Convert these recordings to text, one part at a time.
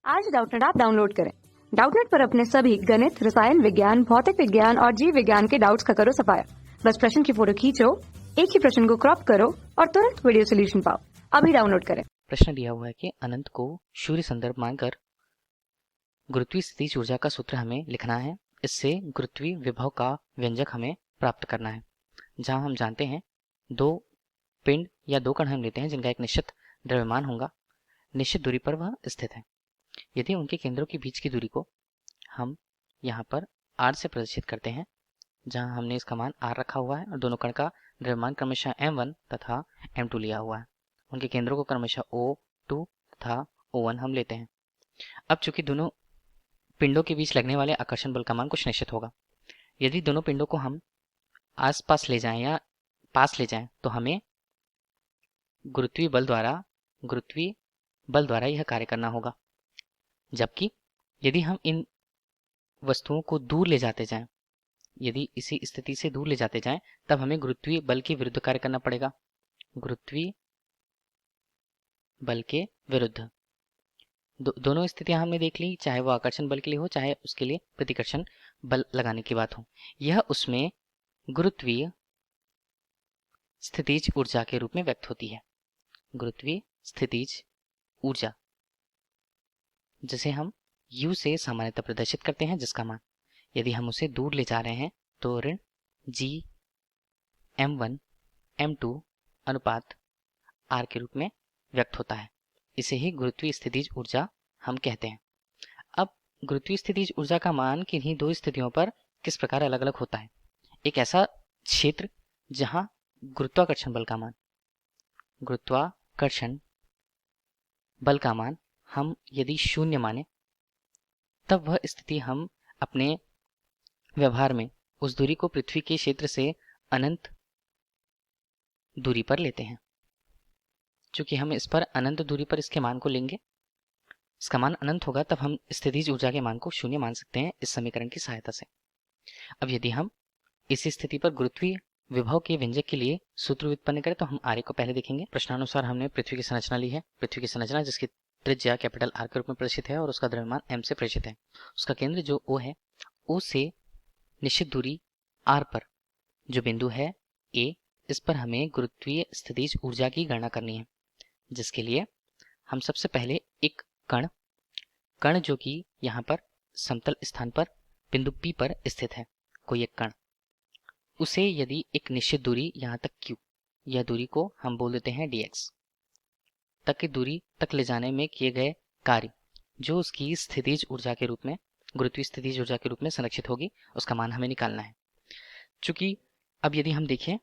आज Doubtnut app download करें। Doubtnut पर अपने सभी गणित, रसायन विज्ञान, भौतिक विज्ञान और जीव विज्ञान के डाउट्स का करो सफाया। बस प्रश्न की फोटो खींचो, एक ही प्रश्न को क्रॉप करो और तुरंत वीडियो सोल्यूशन पाओ। अभी डाउनलोड करें। प्रश्न दिया हुआ है कि अनंत को सूर्य संदर्भ मानकर गुरुत्वीय स्थितिज ऊर्जा का सूत्र हमें लिखना है। इससे गुरुत्वीय विभव का व्यंजक हमें प्राप्त करना है। जहां हम जानते हैं दो पिंड या दो कण हम लेते हैं जिनका एक निश्चित द्रव्यमान होगा, निश्चित दूरी पर वह स्थित है। यदि उनके केंद्रों के बीच की दूरी को हम यहाँ पर r से प्रदर्शित करते हैं, जहां हमने इसका मान r रखा हुआ है और दोनों कण का द्रव्यमान क्रमशः m1 तथा m2 लिया हुआ है। उनके केंद्रों को क्रमशः O2 तथा O1 हम लेते हैं। अब चूंकि दोनों पिंडों के बीच लगने वाले आकर्षण बल का मान कुछ निश्चित होगा। यदि दोनों पिंडों को हम आसपास ले जाएं या पास ले जाएं तो हमें गुरुत्वीय बल द्वारा यह कार्य करना होगा। जबकि यदि हम इन वस्तुओं को दूर ले जाते जाएं, यदि इसी स्थिति से दूर ले जाते जाएं, तब हमें गुरुत्वीय बल के विरुद्ध कार्य करना पड़ेगा। गुरुत्वीय बल के विरुद्ध दोनों स्थितियां हमने देख ली, चाहे वो आकर्षण बल के लिए हो चाहे उसके लिए प्रतिकर्षण बल लगाने की बात हो। यह उसमें गुरुत्वीय स्थितिज ऊर्जा के रूप में व्यक्त होती है। गुरुत्वीय स्थितिज ऊर्जा जिसे हम U से सामान्यतः प्रदर्शित करते हैं, जिसका मान यदि हम उसे दूर ले जा रहे हैं तो ऋण G m1 m2 अनुपात R के रूप में व्यक्त होता है। इसे ही गुरुत्वीय स्थितिज ऊर्जा हम कहते हैं। अब गुरुत्वीय स्थितिज ऊर्जा का मान किन्हीं दो स्थितियों पर किस प्रकार अलग अलग होता है। एक ऐसा क्षेत्र जहां गुरुत्वाकर्षण बल का मान हम यदि शून्य माने, तब वह स्थिति हम अपने व्यवहार में उस दूरी को पृथ्वी के क्षेत्र से अनंत दूरी पर लेते हैं। चूंकि हम इस पर अनंत दूरी पर इसके मान को लेंगे, इसका मान अनंत होगा, तब हम स्थितिज ऊर्जा के मान को शून्य मान सकते हैं इस समीकरण की सहायता से। अब यदि हम इसी स्थिति पर गुरुत्वीय विभव के व्यंजक के लिए सूत्र उत्पन्न करें तो हम आर्य को पहले देखेंगे। प्रश्नानुसार हमने पृथ्वी की संरचना ली है। पृथ्वी की संरचना जिसकी त्रिज्या कैपिटल R के रूप में प्रदर्शित है और उसका द्रव्यमान m से प्रेषित है। उसका केंद्र जो O है, O से निश्चित दूरी R पर जो बिंदु है A, इस पर हमें गुरुत्वीय स्थितिज ऊर्जा की गणना करनी है। जिसके लिए हम सबसे पहले एक कण जो कि यहाँ पर समतल स्थान पर बिंदु P पर स्थित है, कोई एक कण, उसे यदि एक निश्चित दूरी यहाँ तक Q, यह दूरी को हम बोल देते हैं dx, तक की दूरी तक ले जाने में किए गए कार्य जो उसकी स्थितिज ऊर्जा के रूप में, गुरुत्वीय स्थितिज ऊर्जा के रूप में संरक्षित होगी, उसका मान हमें निकालना है। चूंकि अब यदि हम देखें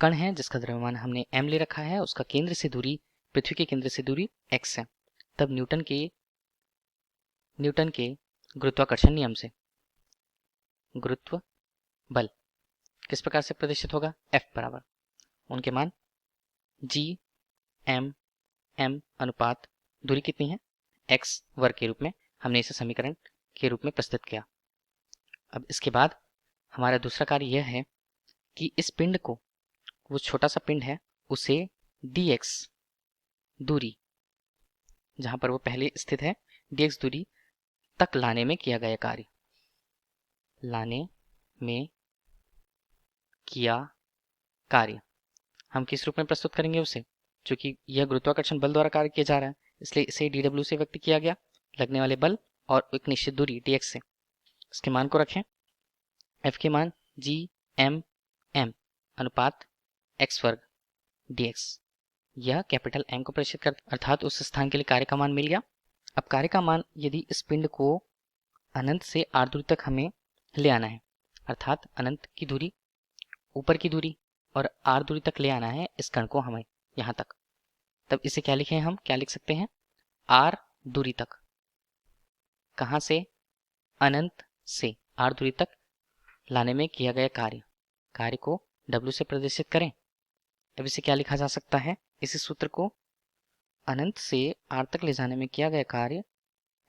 कण है जिसका द्रव्यमान हमने m ले रखा है, उसका केंद्र से दूरी, पृथ्वी के केंद्र से दूरी x है, तब न्यूटन के गुरुत्वाकर्षण नियम से गुरुत्व बल किस प्रकार से प्रदर्शित होगा। F बराबर उनके मान G m m अनुपात दूरी कितनी है x वर्ग के रूप में हमने इसे समीकरण के रूप में प्रस्तुत किया। अब इसके बाद हमारा दूसरा कार्य यह है कि इस पिंड को, वो छोटा सा पिंड है, उसे dx दूरी जहां पर वो पहले स्थित है, dx दूरी तक लाने में किया गया कार्य, हम किस रूप में प्रस्तुत करेंगे उसे। चूंकि यह गुरुत्वाकर्षण बल द्वारा कार्य किया जा रहा है, इसलिए इसे dw से व्यक्त किया गया, लगने वाले बल और एक निश्चित दूरी dx से। इसके मान को रखें, f के मान g m m अनुपात x वर्ग dx, यह कैपिटल M को प्रेषित करता, अर्थात उस स्थान के लिए कार्य का मान मिल गया। अब कार्य का मान यदि इस पिंड को अनंत से r दूरी तक हमें ले आना है, अर्थात अनंत की दूरी, ऊपर की दूरी और r दूरी तक ले आना है इस कण को हमें यहाँ तक, तब इसे क्या लिखें, हम क्या लिख सकते हैं, r दूरी तक, कहाँ से, अनंत से r दूरी तक लाने में किया गया कार्य को w से प्रदर्शित करें। अब इसे क्या लिखा जा सकता है, इसी सूत्र को अनंत से r तक ले जाने में किया गया कार्य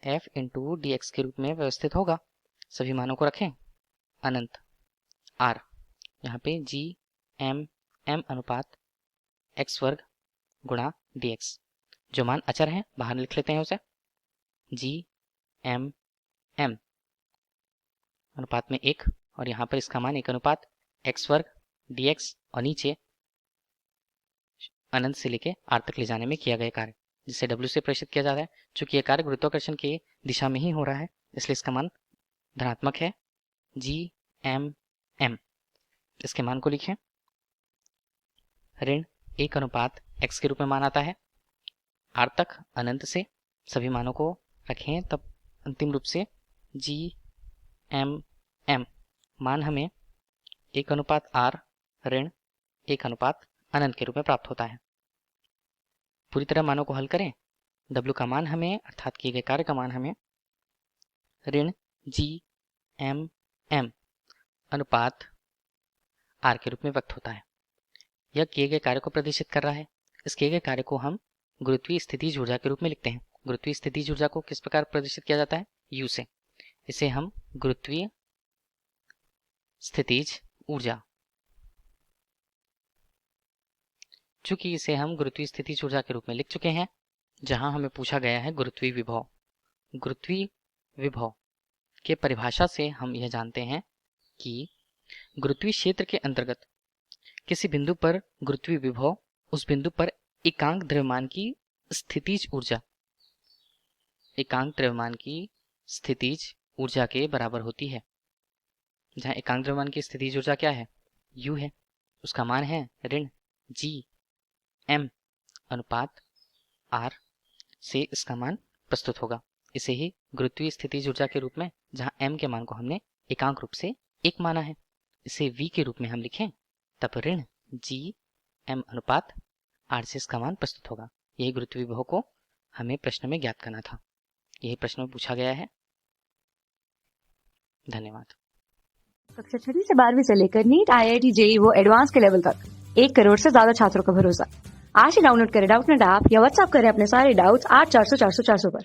f इंटू dx के रूप में व्यवस्थित होगा। सभी मानों को रखें, अनंत r, यहाँ पे g m m अनुपात x वर्ग गुणा dx, जो मान अचर है बाहर लिख लेते हैं उसे। GM M अनुपात में 1 और यहाँ पर इसका मान 1 अनुपात x वर्ग dx और नीचे अनंत से लेके r तक ले जाने में किया गया कार्य जिसे W से प्रेषित किया जाता है। चूंकि यह कार्य गुरुत्वाकर्षण की दिशा में ही हो रहा है इसलिए इसका मान धनात्मक है GM इसके मान को लिखें ऋण 1 अनुपात x के रूप में मान आता है r तक अनंत से सभी मानों को रखें तब अंतिम रूप से GM मान हमें 1 अनुपात r ऋण 1 अनुपात अनंत के रूप में प्राप्त होता है। पूरी तरह मानों को हल करें W का मान हमें अर्थात किए गए कार्य का मान हमें ऋण GM अनुपात r के रूप में व्यक्त होता है। यह किए गए कार्य को प्रदर्शित कर रहा है। इस किए गए कार्य को हम गुरुत्वीय स्थितिज ऊर्जा के रूप में लिखते हैं। गुरुत्वीय स्थितिज ऊर्जा को किस प्रकार प्रदर्शित किया जाता है? U से। इसे हम गुरुत्वीय स्थितिज ऊर्जा, चूंकि इसे हम गुरुत्वीय स्थितिज ऊर्जा के रूप में लिख चुके हैं, जहां हमें पूछा गया है गुरुत्वीय विभव। गुरुत्वीय विभव के परिभाषा से हम यह जानते हैं कि गुरुत्वीय क्षेत्र के अंतर्गत किसी बिंदु पर गुरुत्वीय विभव उस बिंदु पर एकांक द्रव्यमान की स्थितिज ऊर्जा स्थितिज ऊर्जा के बराबर होती है। जहां एकांक द्रव्यमान की स्थितिज ऊर्जा क्या है? U है। उसका मान है ऋण GM अनुपात R से इसका मान प्रस्तुत होगा। इसे ही गुरुत्वीय स्थितिज ऊर्जा के रूप में, जहां M के मान को हमने एकांक रूप से 1 माना है, इसे V के रूप में हम लिखें तब ऋण GM अनुपात R से इसका मान प्रस्तुत होगा। यही गुरुत्वीय विभव को हमें प्रश्न में ज्ञात करना था। यही प्रश्न में पूछा गया है। धन्यवाद। कक्षा 6वीं से 12वीं से लेकर नीट, IIT, JEE वो एडवांस के लेवल तक 1 करोड़ से ज्यादा छात्रों का भरोसा। आज ही डाउनलोड करें डाउटनेट ऐप या व्हाट्सएप करें अपने सारे डाउट्स 8400 400 400 पर।